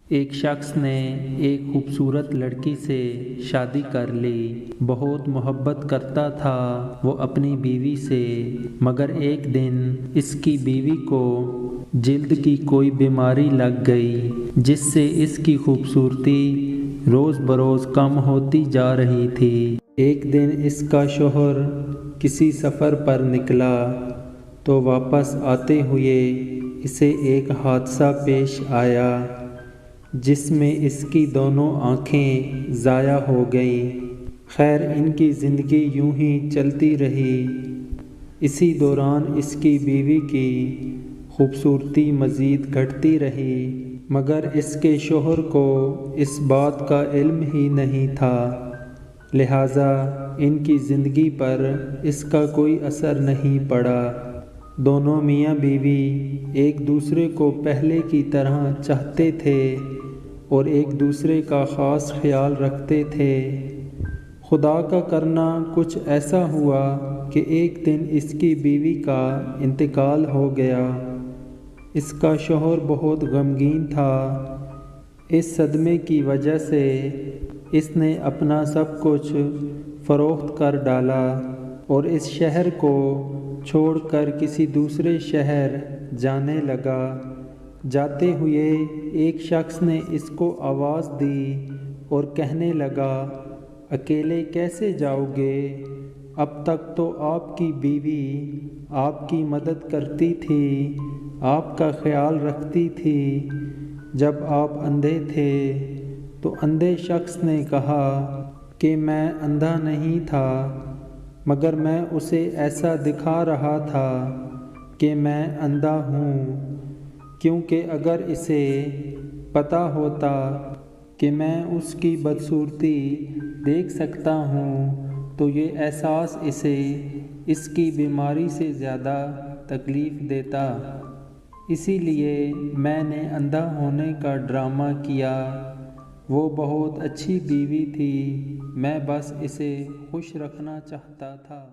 ایک شخص نے ایک خوبصورت لڑکی سے شادی کر لی۔ بہت محبت کرتا تھا وہ اپنی بیوی سے، مگر ایک دن اس کی بیوی کو جلد کی کوئی بیماری لگ گئی جس سے اس کی خوبصورتی روز بروز کم ہوتی جا رہی تھی۔ ایک دن اس کا شوہر کسی سفر پر نکلا تو واپس آتے ہوئے اسے ایک حادثہ پیش آیا جس میں اس کی دونوں آنکھیں ضائع ہو گئیں۔ خیر ان کی زندگی یوں ہی چلتی رہی۔ اسی دوران اس کی بیوی کی خوبصورتی مزید گھٹتی رہی، مگر اس کے شوہر کو اس بات کا علم ہی نہیں تھا، لہٰذا ان کی زندگی پر اس کا کوئی اثر نہیں پڑا۔ دونوں میاں بیوی ایک دوسرے کو پہلے کی طرح چاہتے تھے اور ایک دوسرے کا خاص خیال رکھتے تھے۔ خدا کا کرنا کچھ ایسا ہوا کہ ایک دن اس کی بیوی کا انتقال ہو گیا۔ اس کا شوہر بہت غمگین تھا۔ اس صدمے کی وجہ سے اس نے اپنا سب کچھ فروخت کر ڈالا اور اس شہر کو چھوڑ کر کسی دوسرے شہر جانے لگا۔ جاتے ہوئے ایک شخص نے اس کو آواز دی اور کہنے لگا، اکیلے کیسے جاؤ گے؟ اب تک تو آپ کی بیوی آپ کی مدد کرتی تھی، آپ کا خیال رکھتی تھی جب آپ اندھے تھے۔ تو اندھے شخص نے کہا کہ میں اندھا نہیں تھا، مگر میں اسے ایسا دکھا رہا تھا کہ میں اندھا ہوں، کیونکہ اگر اسے پتہ ہوتا کہ میں اس کی بدصورتی دیکھ سکتا ہوں تو یہ احساس اسے اس کی بیماری سے زیادہ تکلیف دیتا، اسی لیے میں نے اندھا ہونے کا ڈرامہ کیا۔ وہ بہت اچھی بیوی تھی، میں بس اسے خوش رکھنا چاہتا تھا۔